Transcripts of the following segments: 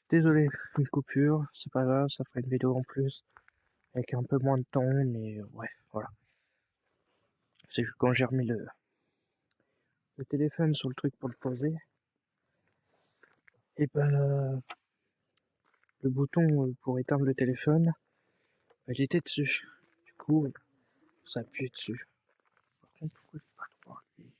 Désolé, une coupure, c'est pas grave, ça fera une vidéo en plus, avec un peu moins de temps, mais ouais, voilà. C'est que quand j'ai remis le téléphone sur le truc pour le poser, et ben le bouton pour éteindre le téléphone, il était dessus. Du coup, ça appuie dessus. Par contre, pourquoi j'ai pas droit à lui?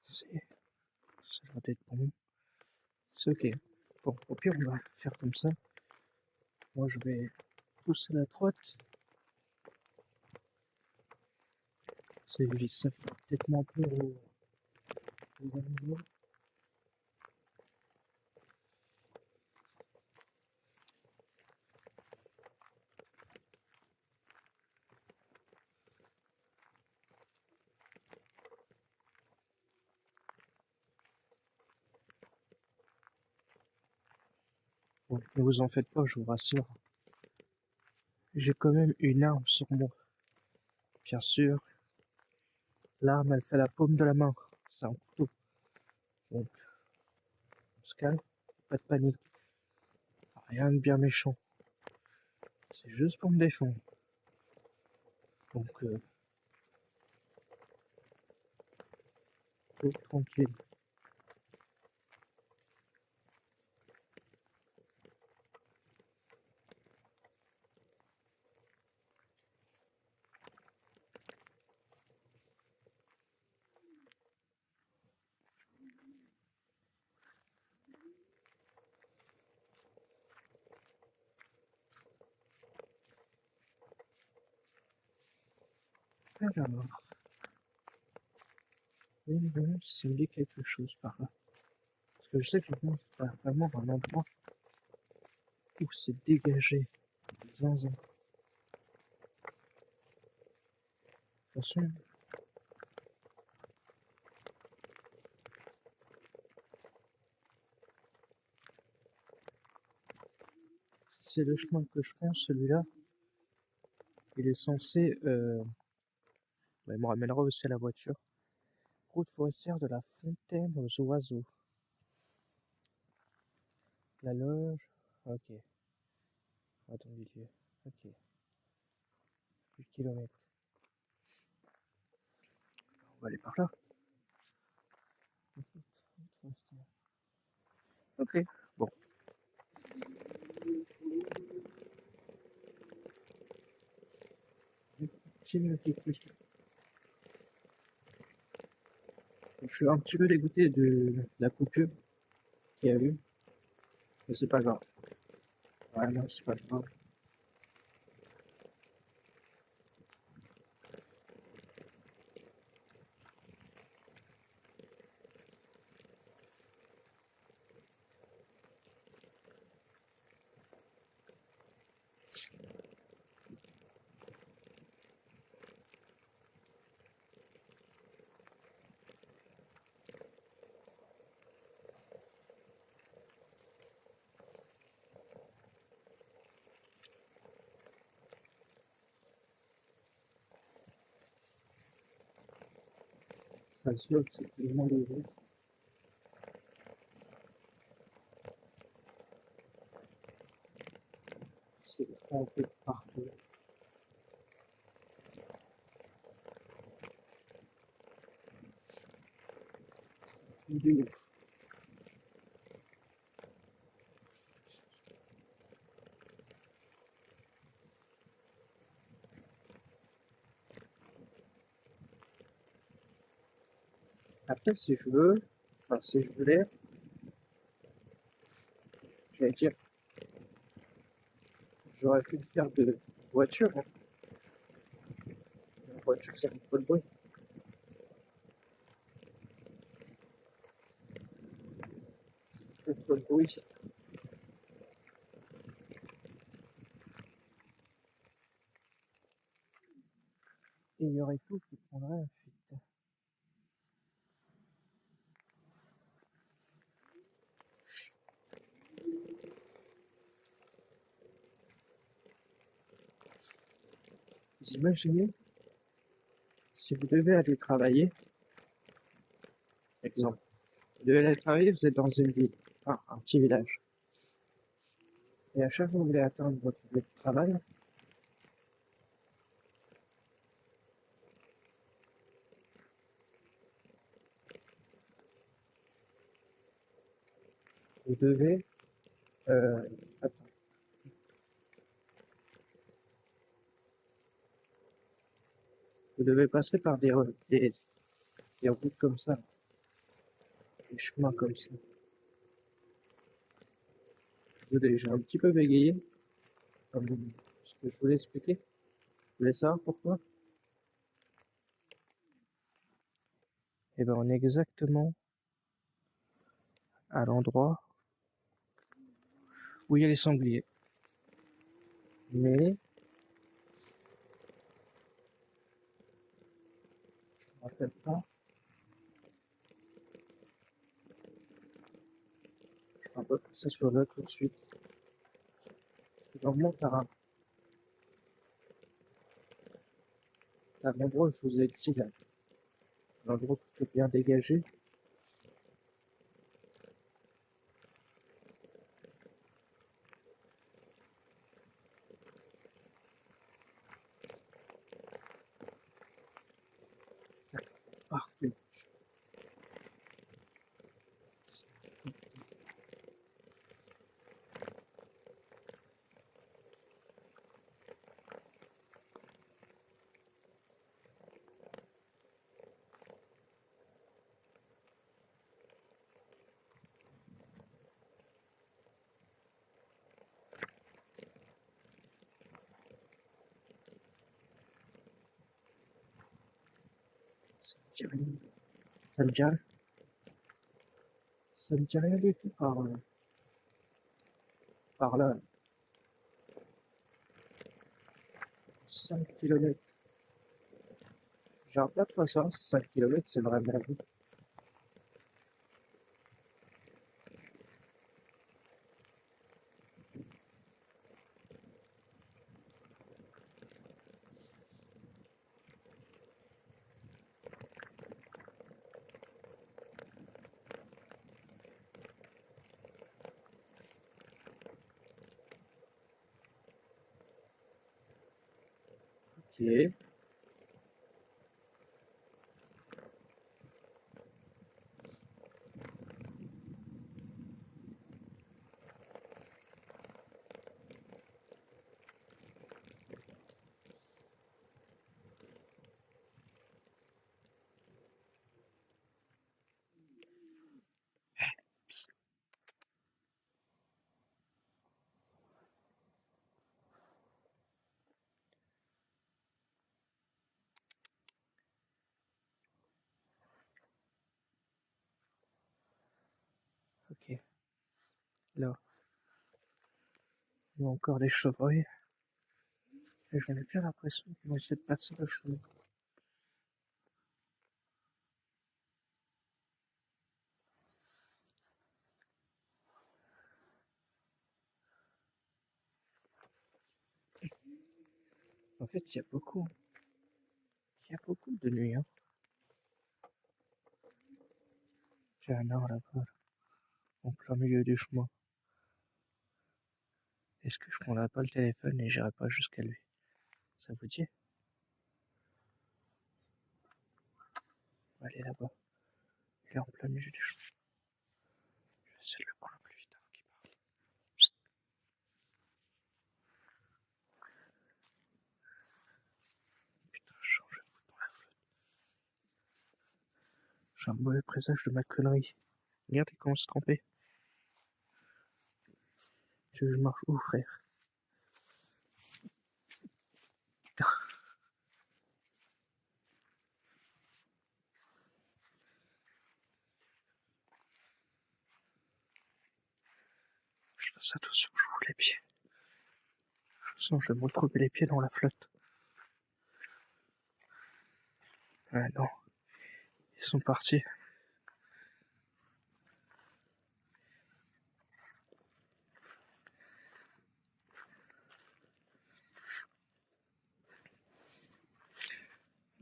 C'est pas possible. Ça doit être bon. C'est ok. Bon, au pire, on va faire comme ça. Moi, je vais pousser la droite. Ça évite ça peut-être moins peur aux animaux. Bon, ne vous en faites pas, je vous rassure. J'ai quand même une arme sur moi. Bien sûr, l'arme, elle fait la paume de la main. C'est un couteau. Donc, on se calme, pas de panique. Rien de bien méchant. C'est juste pour me défendre. Donc, tout tranquille. Alors, ça me dit quelque chose par là. Parce que je sais que c'est pas vraiment un endroit où c'est dégagé. Zinzin. De toute façon, si c'est le chemin que je prends, celui-là, il est censé... il me ramènera aussi à la voiture. Route forestière de la Fontaine aux Oiseaux. La loge. Ok. Attendez, ok. Plus de kilomètres. On va aller par là. Ok. Bon. Je suis un petit peu dégoûté de la coupure qu'il y a eu. Mais c'est pas grave. Ouais, non, c'est pas grave. Ça se voit que c'est tellement léger. C'est trempé partout. Il est ouf. Après, si je veux, enfin, si je voulais, j'allais dire, j'aurais pu le faire de voiture. Hein. La voiture, ça fait pas de bruit. Ça fait pas de bruit. Et il y aurait tout qui prendrait un fuite. Vous imaginez, si vous devez aller travailler, exemple, vous devez aller travailler, vous êtes dans une ville, enfin, un petit village. Et à chaque fois que vous voulez atteindre votre lieu de travail, vous devez, attends, vous devez passer par des routes comme ça, des chemins comme ça. Désolé, j'ai un petit peu bégayé, comme ce que je voulais expliquer. Vous voulez savoir pourquoi? Eh ben, on est exactement à l'endroit où il y a les sangliers. Mais, je me rappelle pas, je me rappelle pas ça sur là tout de suite. Normalement, t'as l'endroit où je vous ai dit là, l'endroit où c'est bien dégagé. Parfait. Ça me dit rien. Ça me dit rien. Ça me dit rien du tout par là. 5 kilomètres. Genre pas 300, 5 kilomètres, c'est vraiment vite. Ok. Psst. Ok. Là, il y a encore des chevreuils. Et j'en ai bien l'impression qu'ils vont essayer de passer le chemin. En fait, il y a beaucoup de nuit, hein. J'ai un arbre là-bas, en plein milieu du chemin. Est-ce que je prendrai pas le téléphone et j'irai pas jusqu'à lui? Ça vous dit? On va aller là-bas. Il est en plein milieu du chemin. Je vais essayer de le prendre plus vite avant qu'il parte. Psst. Putain, je change de route dans la flotte. J'ai un mauvais présage de ma connerie. Regarde, il commence à se tremper. Tu veux que je marche où, frère? Putain, je fasse attention, je roule les pieds. Sinon, je vais me retrouver les pieds dans la flotte. Ah non, ils sont partis.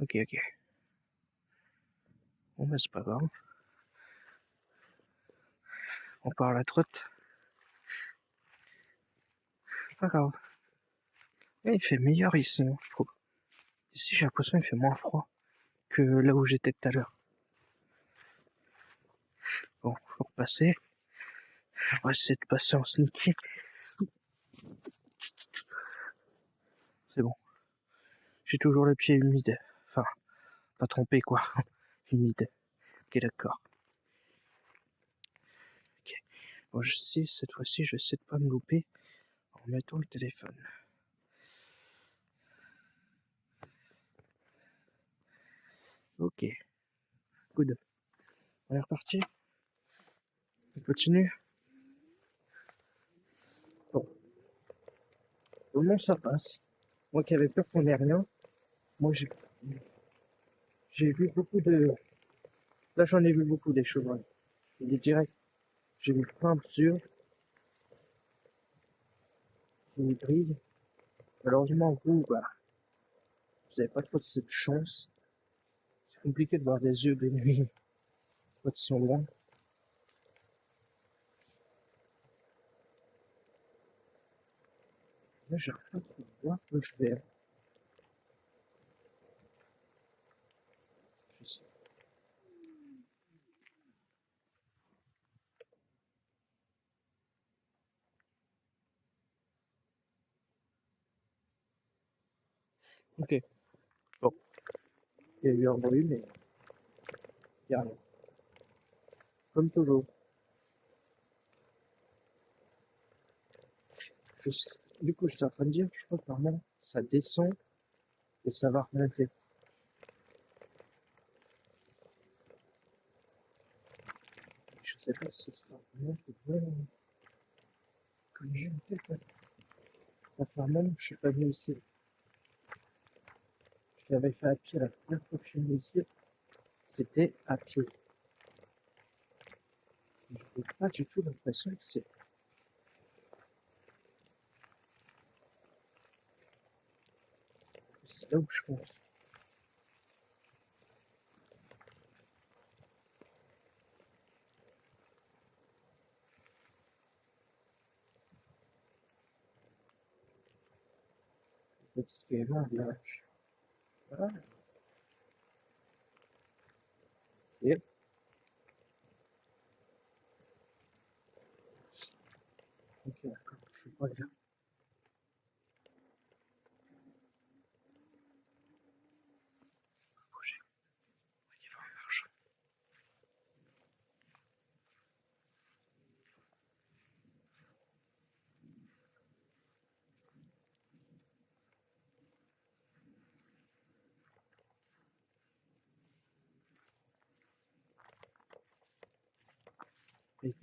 Ok. Bon, bah, c'est pas grave. On part à la trotte. Pas grave. Et il fait meilleur ici, hein, je trouve. Ici, j'ai l'impression qu'il fait moins froid que là où j'étais tout à l'heure. Bon, faut repasser. On va essayer de passer en sneaky. C'est bon. J'ai toujours les pieds humides. Enfin, pas trompé quoi. Humide. Ok, d'accord. Ok. Bon, je sais, cette fois-ci, je vais essayer de pas me louper en mettant le téléphone. Ok. Good. On est reparti. On continue. Bon. Au moins, ça passe. Moi qui avais peur qu'on ait rien, moi j'ai vu beaucoup de. Là, j'en ai vu beaucoup des chevreuils. Je dis direct. J'ai vu plein de sûrs qui brillent. Malheureusement, vous, bah, vous avez pas trop de cette chance. C'est compliqué de voir des yeux de nuit quand ils sont loin. Là, j'arrive pas trop de voir où je vais. Je sais. Ok. Bon. Il y a eu un bruit, mais il n'y a rien. Comme toujours. Du coup, j'étais en train de dire, je crois que normalement, ça descend et ça va remonter. Je sais pas si ça sera vraiment comme j'ai en tête. Ça fait un moment que je suis pas venu ici. Je l'avais fait à pied la première fois que je suis venu ici. C'était à pied. Je n'ai pas du tout l'impression que c'est là où je pense. Peut-être qu'il y avait un village. Voilà. Et ok, d'accord, je suis pas là. Bouger. Il va en marche.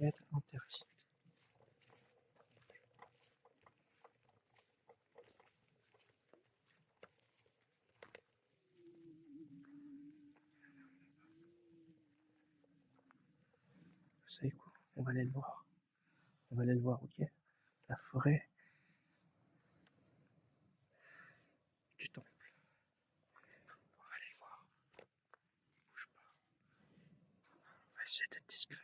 Être interdite. Vous savez quoi? On va aller le voir. On va aller le voir, ok? La forêt du temple. On va aller le voir. Bouge pas. On va essayer d'être discret.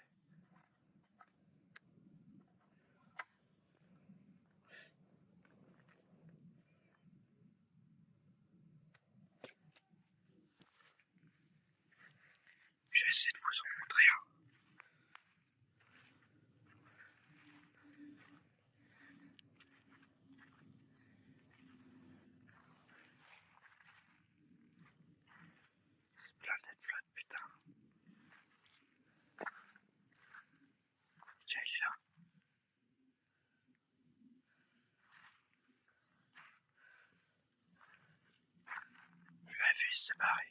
Je vais essayer de vous en montrer un. Plein d'être flotte, putain. Tiens, il est là. Il m'a vu, il s'est barré.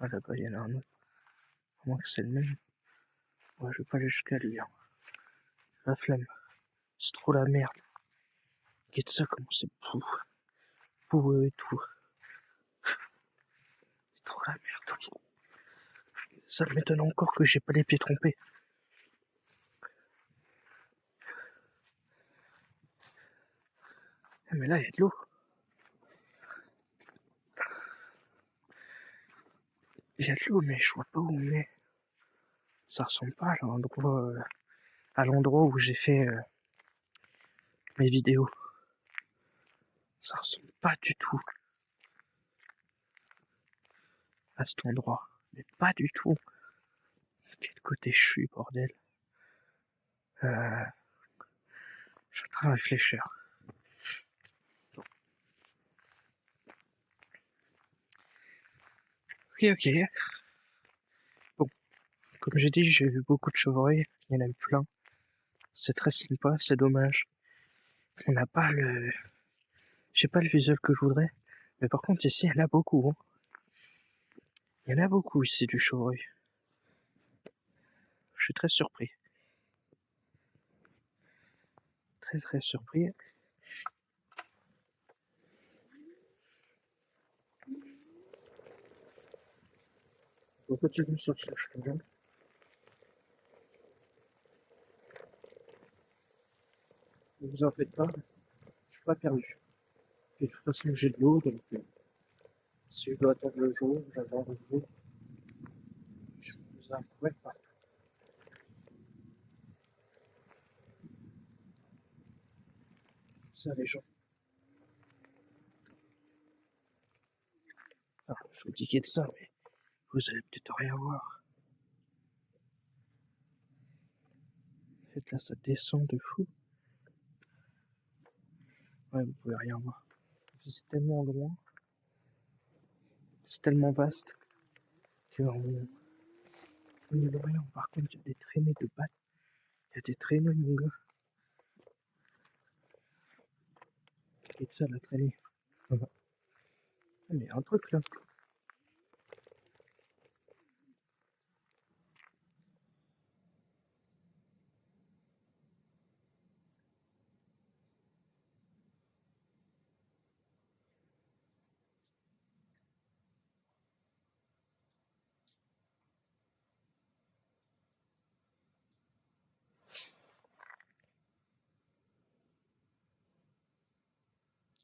Ah là-bas, il y en a un autre. À moins que c'est le même. Ouais, je vais pas aller jusqu'à lui. Hein. La flemme. C'est trop la merde. Regarde ça, comment c'est pou. boueux et tout. C'est trop la merde. Ça m'étonne encore que j'ai pas les pieds trompés. Mais là, il y a de l'eau. Il y a de l'eau, mais je vois pas où on est. Ça ressemble pas à l'endroit où j'ai fait mes vidéos. Ça ressemble pas du tout à cet endroit. Mais pas du tout. Quel côté je suis, bordel. Je suis en train de réfléchir. Ok. Bon, comme j'ai dit, j'ai vu beaucoup de chevreuils. Il y en a eu plein. C'est très sympa, c'est dommage. On n'a pas le... J'ai pas le visuel que je voudrais. Mais par contre, ici, il y en a beaucoup. Hein. Il y en a beaucoup ici du chevreuil. Je suis très surpris. Très surpris. On continue sur ce chemin. Ne vous en faites pas, je suis pas perdu. Et de toute façon, j'ai de l'eau, donc si je dois attendre le jour, j'attends le jour. Je ne vous en pourrais pas. Ça, les gens. Enfin, je vous dis qu'il y a de ça, mais vous allez peut-être rien voir. En fait, là, ça descend de fou. Ouais, vous pouvez rien voir. C'est tellement loin. C'est tellement vaste qu'on ne voit rien. Par contre, il y a des traînées de battes. Il y a des traînées, mon gars. Et de ça, la traînée. Ah, mais il y a un truc là.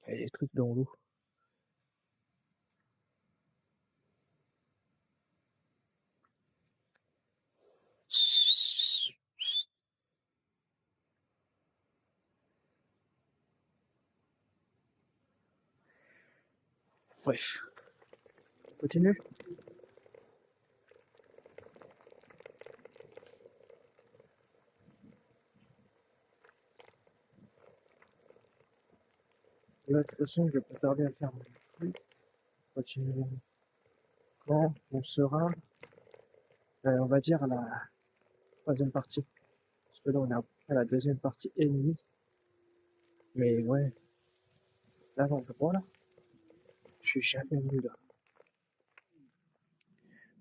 Il y a des trucs dans l'eau. Bref. Continue. Là, de toute façon, je vais pas tarder à faire mon truc. Continuer. Quand on sera, on va dire, à la troisième partie. Parce que là, on est à la deuxième partie et demie. Mais ouais, là, dans le droit, là, je suis jamais venu là.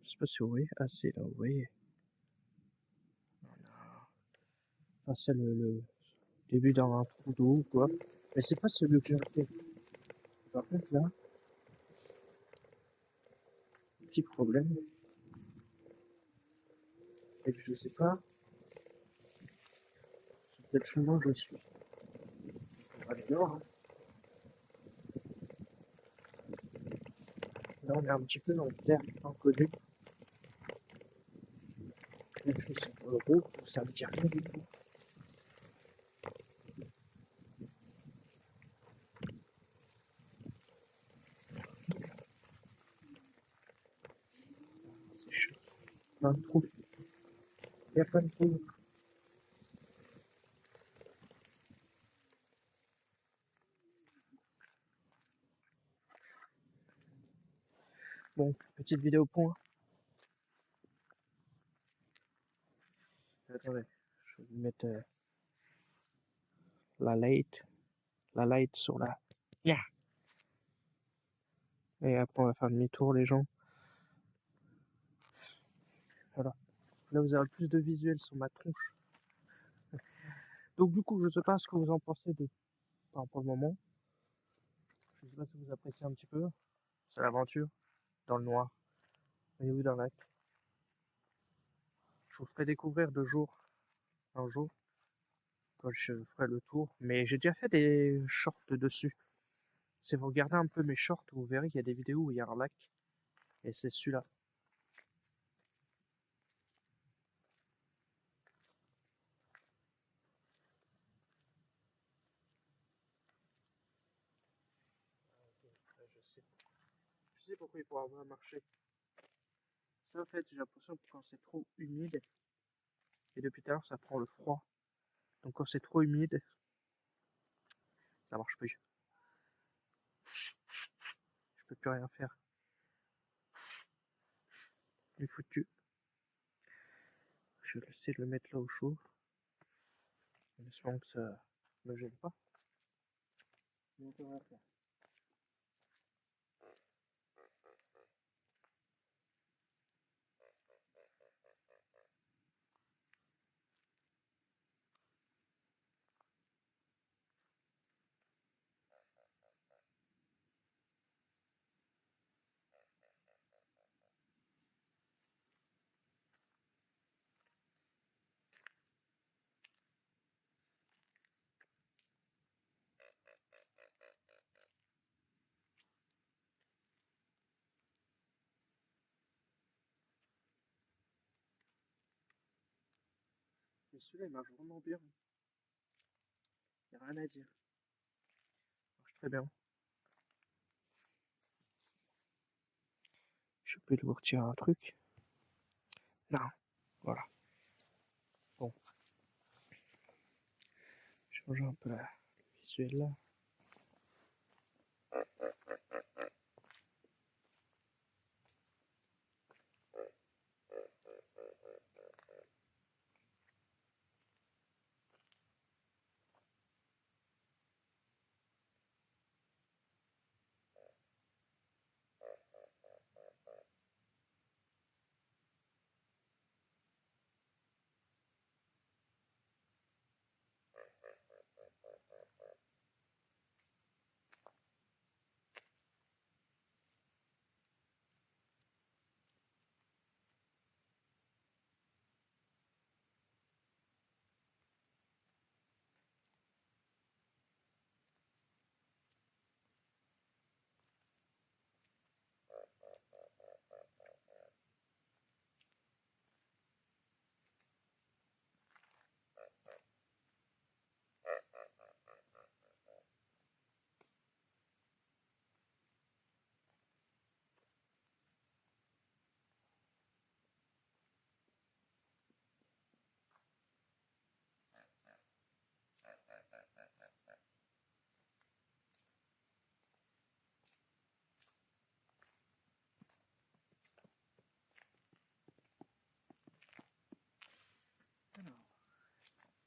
Je sais pas si vous voyez. Ah, c'est là, vous voyez. Enfin, c'est le début d'un trou d'eau ou quoi. Mais c'est pas celui que j'ai fait. Par contre, là, petit problème. Et que je sais pas sur quel chemin je suis. On va aller dehors. Hein. Là, on est un petit peu dans le terre inconnu. Je suis sur le route, ça me dit rien du tout. C'est chaud. Plein de trous. Il y a plein de trous. Bon, petite vidéo point. Attendez, je vais vous mettre la light sur la... Yeah. Et après on va faire demi-tour les gens. Voilà. Là vous aurez plus de visuel sur ma tronche. Donc du coup je sais pas ce que vous en pensez de... Enfin, pour le moment. Je sais pas si vous appréciez un petit peu. C'est l'aventure, dans le noir. Voyez-vous dans le lac. Je vous ferai découvrir un jour, quand je ferai le tour. Mais j'ai déjà fait des shorts dessus. Si vous regardez un peu mes shorts, vous verrez qu'il y a des vidéos où il y a un lac. Et c'est celui-là. Je sais pourquoi il pourra avoir marché. Ça, en fait, j'ai l'impression que quand c'est trop humide, et depuis tout à l'heure, ça prend le froid. Donc quand c'est trop humide, ça marche plus. Je peux plus rien faire. Il est foutu. Je vais essayer de le mettre là au chaud. En espérant que ça me gêne pas. Mais on peut rien faire. Mais celui-là, il marche vraiment bien. Il n'y a rien à dire. Il marche très bien. Je peux vous retirer un truc. Non. Voilà. Bon. Je change un peu la visuel là.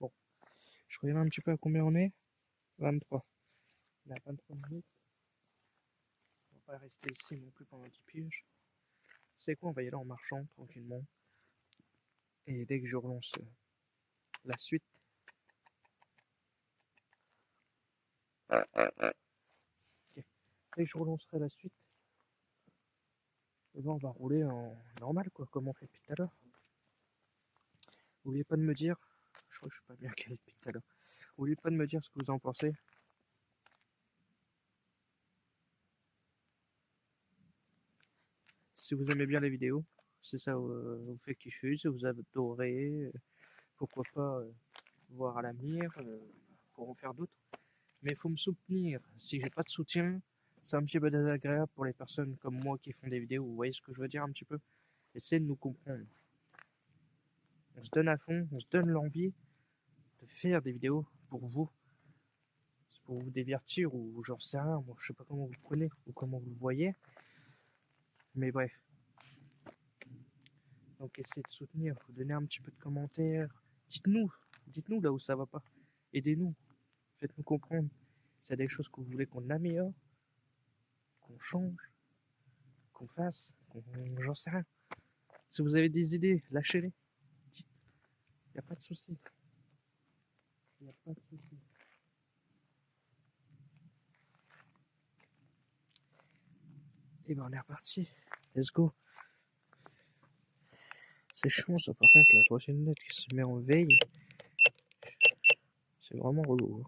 Bon. Je regarde un petit peu à combien on est. 23. On est à 23 minutes. On va pas rester ici non plus pendant 10 piges. C'est quoi, on va y aller en marchant tranquillement. Et dès que je relance la suite, dès que je relancerai la suite, eh ben, on va rouler en normal, quoi, comme on fait depuis tout à l'heure. N'oubliez pas de me dire, je crois que je suis pas bien calé depuis tout à l'heure. N'oubliez pas de me dire ce que vous en pensez. Si vous aimez bien les vidéos, si ça vous fait kiffer, si vous adorez, pourquoi pas voir à l'avenir pour en faire d'autres. Mais il faut me soutenir. Si j'ai pas de soutien, c'est un petit peu désagréable pour les personnes comme moi qui font des vidéos. Vous voyez ce que je veux dire un petit peu? Essayez de nous comprendre. On se donne à fond, on se donne l'envie de faire des vidéos pour vous. C'est pour vous divertir ou j'en sais rien. Moi, je sais pas comment vous le prenez ou comment vous le voyez. Mais bref. Donc essayez de soutenir, vous donnez un petit peu de commentaires. Dites-nous là où ça va pas. Aidez-nous, faites-nous comprendre. S'il y a des choses que vous voulez qu'on améliore, qu'on change, qu'on fasse, j'en sais rien. Si vous avez des idées, lâchez-les. Il n'y a pas de souci. Il n'y a pas de souci. Et ben on est reparti. Let's go. C'est chiant ça par contre, la trottinette qui se met en veille. C'est vraiment relou.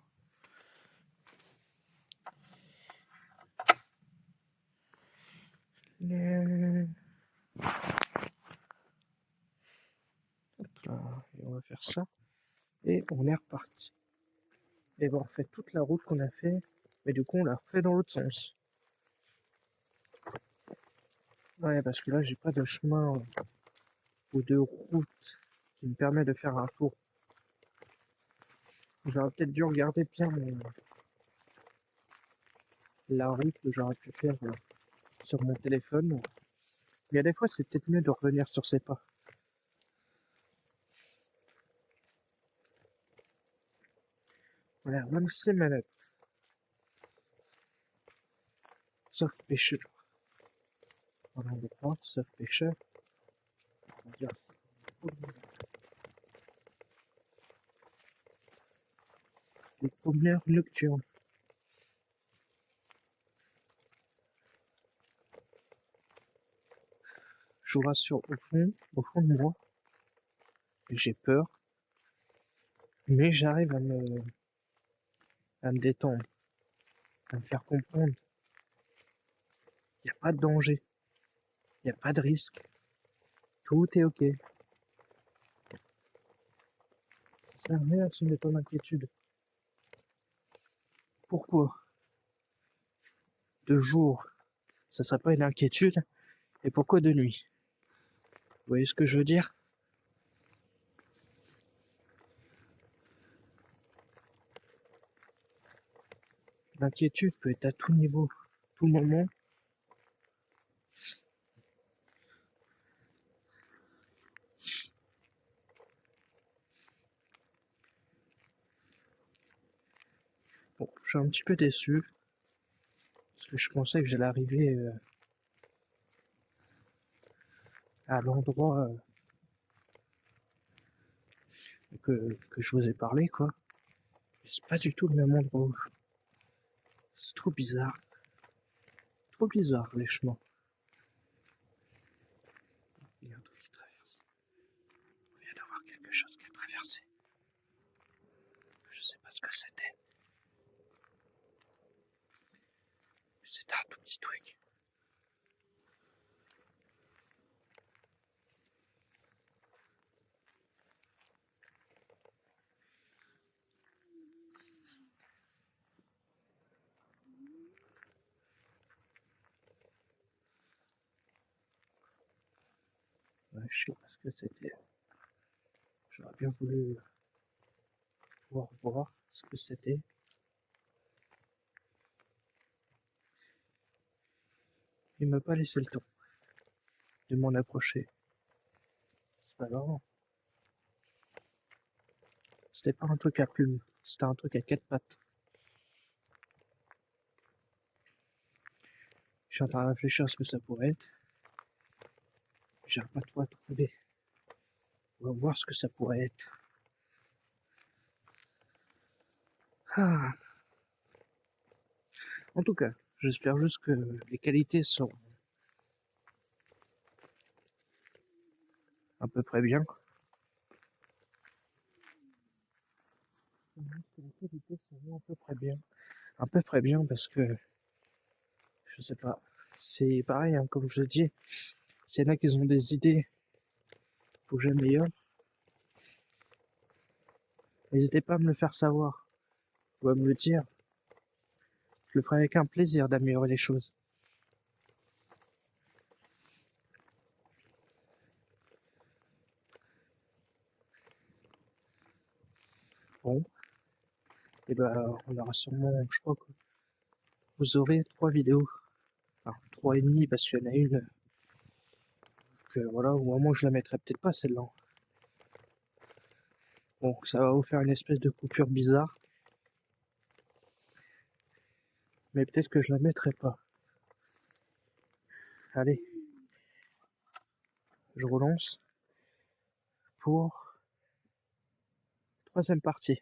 Hop là, et on va faire ça. Et on est reparti. Et ben on fait toute la route qu'on a fait, mais du coup on l'a refait dans l'autre sens. Ouais, parce que là j'ai pas de chemin ou de route qui me permet de faire un tour. J'aurais peut-être dû regarder bien la route que j'aurais pu faire sur mon téléphone. Mais des fois c'est peut-être mieux de revenir sur ses pas. Voilà, 26 manette. Sauf pêcheur. On n'en est pas, sauf pêcheur. On va dire ça. Les promeneurs nocturnes. Je vous rassure, au fond de moi, j'ai peur, mais j'arrive à me détendre, à me faire comprendre. Il n'y a pas de danger, il n'y a pas de risque, tout est ok. Ça rien à se mettre en inquiétude. Pourquoi de jour, ça serait pas une inquiétude, et pourquoi de nuit? Vous voyez ce que je veux dire? L'inquiétude peut être à tout niveau, tout moment. Bon, je suis un petit peu déçu, parce que je pensais que j'allais arriver à l'endroit que je vous ai parlé, quoi. Mais c'est pas du tout le même endroit. C'est trop bizarre. Trop bizarre, les chemins. Il y a un truc qui traverse. On vient d'avoir quelque chose qui a traversé. Je sais pas ce que c'était. C'était un tout petit truc. Ouais, je sais pas ce que c'était. J'aurais bien voulu pouvoir voir ce que c'était. Il m'a pas laissé le temps de m'en approcher. C'est pas grave. C'était pas un truc à plumes, c'était un truc à quatre pattes. Je suis en train de réfléchir à ce que ça pourrait être. J'arrive pas trop à trouver. On va voir ce que ça pourrait être. Ah. En tout cas, j'espère juste que les qualités sont à peu près bien. Les qualités sont à peu près bien. À peu près bien parce que, je sais pas, c'est pareil, hein, comme je dis, s'il y en a qui ont des idées, faut que j'améliore. N'hésitez pas à me le faire savoir, ou à me le dire. Je le ferai avec un plaisir d'améliorer les choses. Bon, et ben on aura sûrement, je crois que vous aurez 3 vidéos. Enfin, 3 et demi parce qu'il y en a une que voilà, au moment où je la mettrai peut-être pas celle-là. Bon, ça va vous faire une espèce de coupure bizarre. Mais peut-être que je la mettrai pas. Allez, je relance pour 3e partie.